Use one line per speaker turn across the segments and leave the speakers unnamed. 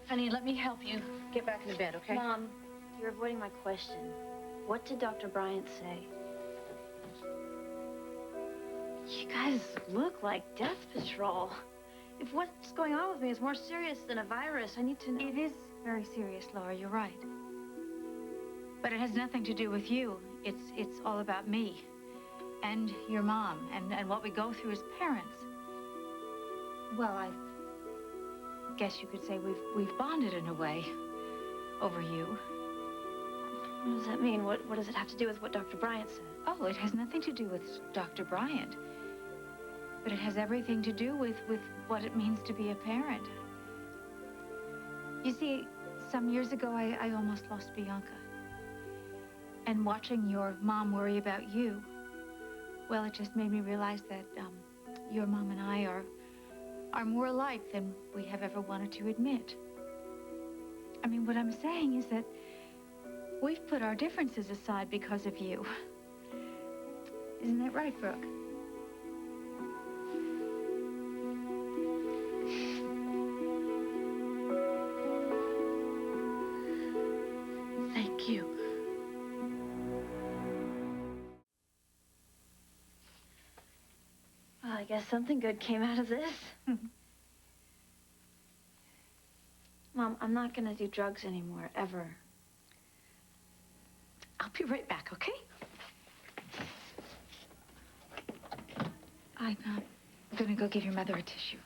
Honey, let me help you get back into bed, okay?
Mom, you're avoiding my question. What did Dr. Bryant say? You guys look like Death Patrol. If what's going on with me is more serious than a virus, I need to know.
It is very serious, Laura, you're right. But it has nothing to do with you. It's all about me and your mom and what we go through as parents. Well, I guess you could say we've bonded in a way over you.
What does that mean? What does it have to do with what Dr. Bryant said?
Oh, it has nothing to do with Dr. Bryant. But it has everything to do with what it means to be a parent. You see, some years ago, I almost lost Bianca. And watching your mom worry about you, well, it just made me realize that your mom and I are more alike than we have ever wanted to admit. I mean, what I'm saying is that we've put our differences aside because of you. Isn't that right, Brooke?
Thank you.
Well, I guess something good came out of this. Mom, I'm not gonna do drugs anymore, ever.
I'll be right back, okay?
I'm gonna go give your mother a tissue.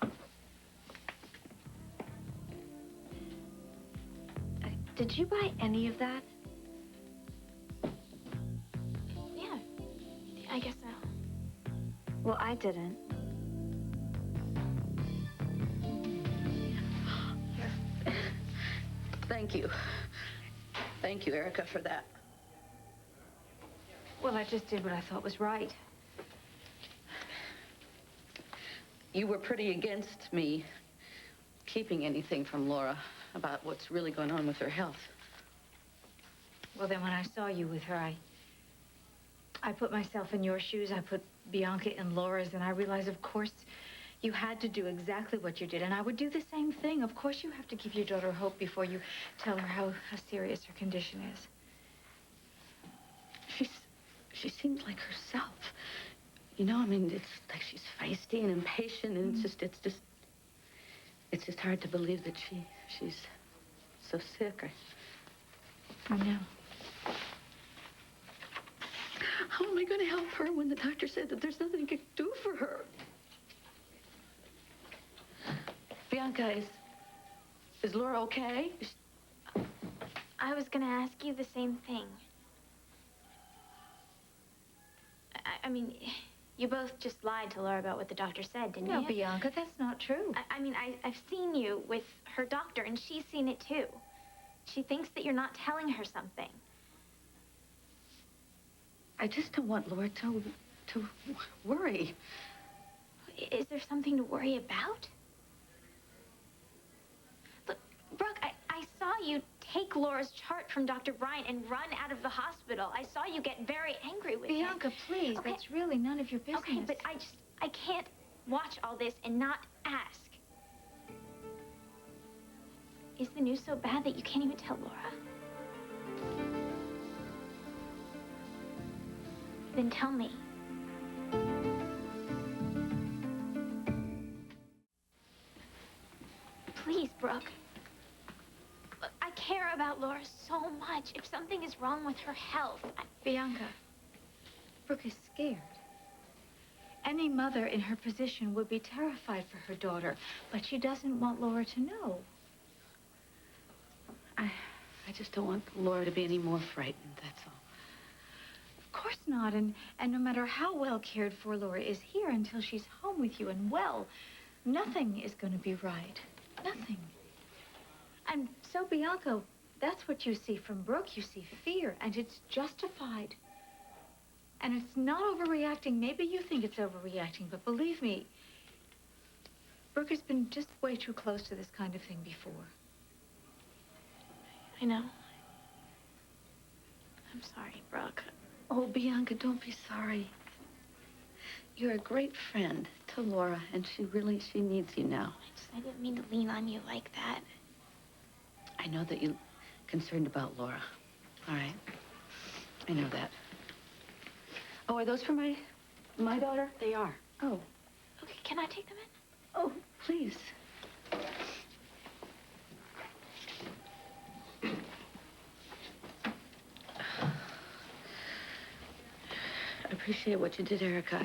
Did you buy any of that?
Yeah, I guess so.
Well, I didn't.
Thank you. Thank you, Erica, for that.
Well, I just did what I thought was right.
You were pretty against me keeping anything from Laura about what's really going on with her health.
Well, then when I saw you with her, I put myself in your shoes. I put Bianca in Laura's, and I realized, of course, you had to do exactly what you did, and I would do the same thing. Of course, you have to give your daughter hope before you tell her how serious her condition is.
She seems like herself. You know, I mean, it's like she's feisty and impatient, and it's just hard to believe that she's so sick.
I know.
How am I going to help her when the doctor said that there's nothing he can do for her? Bianca, is Laura okay?
I was gonna ask you the same thing. I mean, you both just lied to Laura about what the doctor said, didn't you?
No, Bianca, that's not true.
I mean, I've seen you with her doctor, and she's seen it too. She thinks that you're not telling her something.
I just don't want Laura to worry.
Is there something to worry about? Look, Brooke, I saw you take Laura's chart from Dr. Bryant and run out of the hospital. I saw you get very angry with him.
Bianca, please,
okay.
That's really none of your business.
Okay, but I can't watch all this and not ask. Is the news so bad that you can't even tell Laura? Then tell me. Please, Brooke. Look, I care about Laura so much. If something is wrong with her health,
Bianca, Brooke is scared. Any mother in her position would be terrified for her daughter, but she doesn't want Laura to know.
I just don't want Laura to be any more frightened, that's all.
Of course not, and no matter how well cared for Laura is here until she's home with you and well, nothing is going to be right. Nothing. And so, Bianca, that's what you see from Brooke. You see fear, and it's justified. And it's not overreacting. Maybe you think it's overreacting, but believe me, Brooke has been just way too close to this kind of thing before.
I know. I'm sorry, Brooke.
Oh, Bianca, don't be sorry. You're a great friend to Laura, and she needs you now.
I didn't mean to lean on you like that.
I know that you're concerned about Laura. All right. I know that. Oh, are those for my daughter?
They are.
Oh.
Okay, can I take them in?
Oh, please. I appreciate what you did, Erica.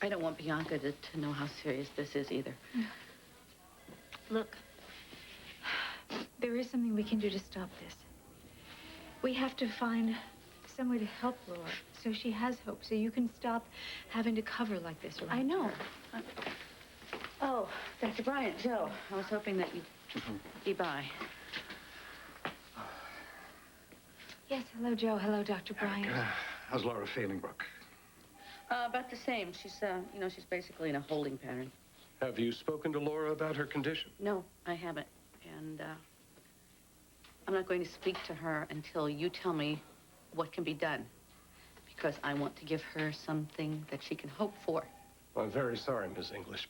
I don't want Bianca to know how serious this is either.
Look, there is something we can do to stop this. We have to find some way to help Laura so she has hope, so you can stop having to cover like this around
I know.
her.
Oh, Dr. Bryant, Joe, I was hoping that you'd be by.
Yes, hello, Joe. Hello, Dr. Bryant.
How's Laura feeling, Brooke?
About the same. She's, she's basically in a holding pattern.
Have you spoken to Laura about her condition?
No, I haven't. And, I'm not going to speak to her until you tell me what can be done. Because I want to give her something that she can hope for.
I'm very sorry, Miss English.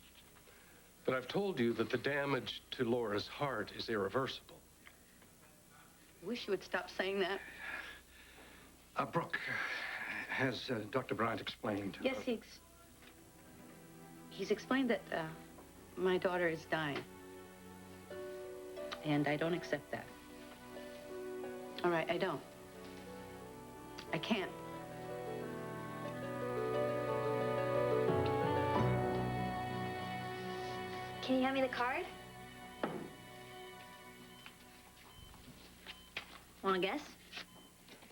But I've told you that the damage to Laura's heart is irreversible.
I wish you would stop saying that.
Brooke, has Dr. Bryant explained?
Yes, he's explained that, my daughter is dying. And I don't accept that. All right, I don't. I can't.
Can you hand me the card?
Want to guess?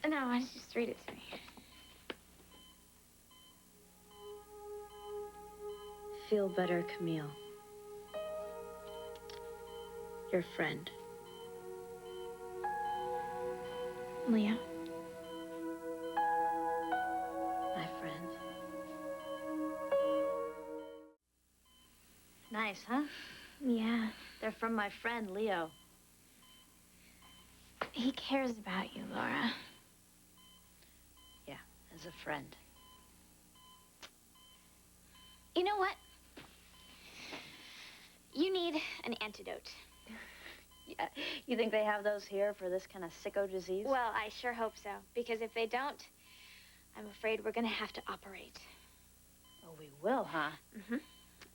No, why don't you just read it to me?
Feel better, Camille. Your friend.
Leo.
My friend. Nice, huh?
Yeah.
They're from my friend, Leo.
He cares about you, Laura.
Yeah, as a friend.
You know what? You need an antidote.
Yeah, you think they have those here for this kind of sicko disease?
Well, I sure hope so. Because if they don't, I'm afraid we're going to have to operate.
Oh, we will, huh?
Mm-hmm.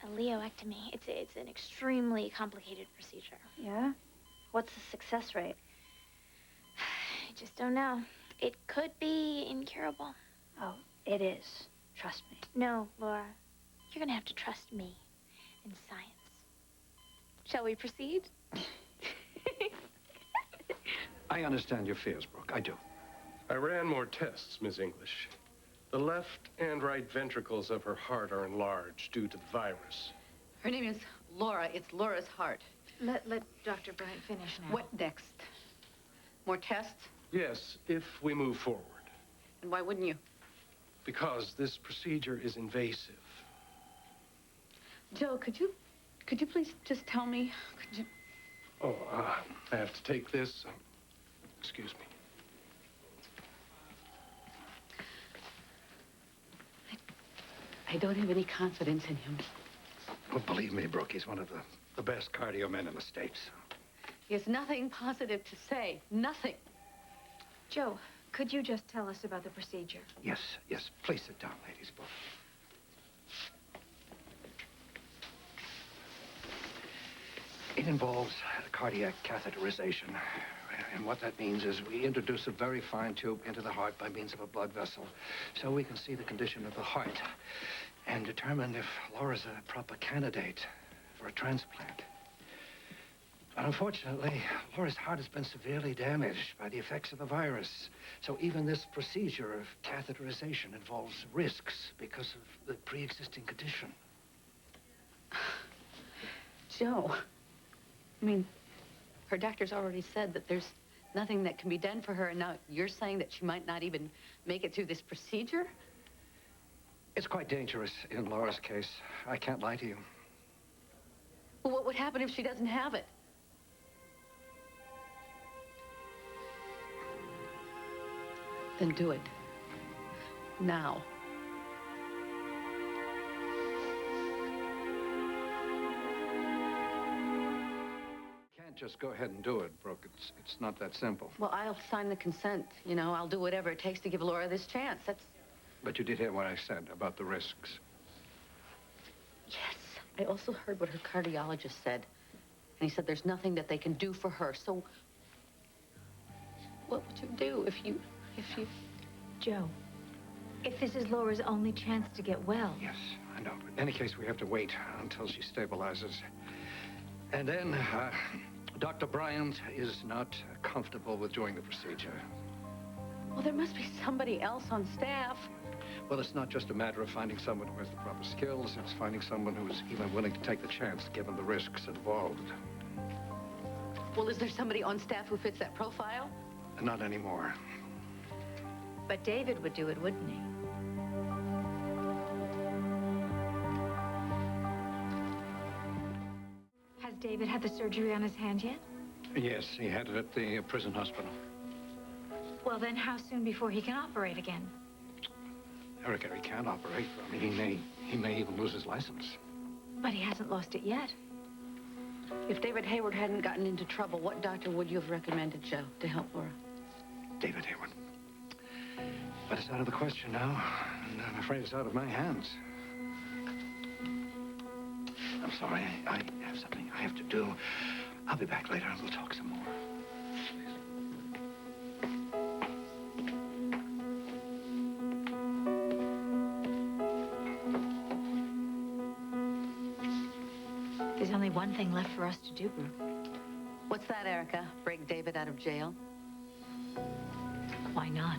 A leoectomy. It's an extremely complicated procedure.
Yeah? What's the success rate?
I just don't know. It could be incurable.
Oh, it is. Trust me.
No, Laura. You're going to have to trust me and science. Shall we proceed?
I understand your fears, Brooke. I do.
I ran more tests, Miss English. The left and right ventricles of her heart are enlarged due to the virus.
Her name is Laura. It's Laura's heart.
Let Dr. Bryant finish now.
What next? More tests?
Yes, if we move forward.
And why wouldn't you?
Because this procedure is invasive.
Joe, could you please just tell me? Could you?
Oh, I have to take this. Excuse me.
I don't have any confidence in him.
Well, believe me, Brooke, he's one of the best cardio men in the States.
He has nothing positive to say. Nothing.
Joe, could you just tell us about the procedure?
Yes, yes. Please sit down, ladies, both. It involves cardiac catheterization. And what that means is we introduce a very fine tube into the heart by means of a blood vessel so we can see the condition of the heart and determine if Laura's a proper candidate for a transplant. But unfortunately, Laura's heart has been severely damaged by the effects of the virus. So even this procedure of catheterization involves risks because of the pre-existing condition.
Joe, I mean, her doctor's already said that there's nothing that can be done for her, and now you're saying that she might not even make it through this procedure?
It's quite dangerous in Laura's case. I can't lie to you.
Well, what would happen if she doesn't have it? Then do it. Now.
Can't just go ahead and do it, Brooke. It's not that simple.
Well, I'll sign the consent. You know, I'll do whatever it takes to give Laura this chance. That's...
But you did hear what I said about the risks.
Yes. I also heard what her cardiologist said. And he said there's nothing that they can do for her. So what would you do if you...
Joe, if this is Laura's only chance to get well...
Yes, I know. But in any case, we have to wait until she stabilizes. And then, Dr. Bryant is not comfortable with doing the procedure.
Well, there must be somebody else on staff.
Well, it's not just a matter of finding someone who has the proper skills. It's finding someone who's even willing to take the chance, given the risks involved.
Well, is there somebody on staff who fits that profile?
Not anymore.
But David would do it, wouldn't he? Has David had the surgery on his hand yet?
Yes, he had it at the prison hospital.
Well, then how soon before he can operate again?
Erica, he can't operate. I mean, he may even lose his license.
But he hasn't lost it yet.
If David Hayward hadn't gotten into trouble, what doctor would you have recommended, Joe, to help Laura?
David Hayward. But it's out of the question now, and I'm afraid it's out of my hands. I'm sorry. I have something I have to do. I'll be back later and we'll talk some more.
There's only one thing left for us to do, Brooke.
What's that, Erica? Break David out of jail?
Why not?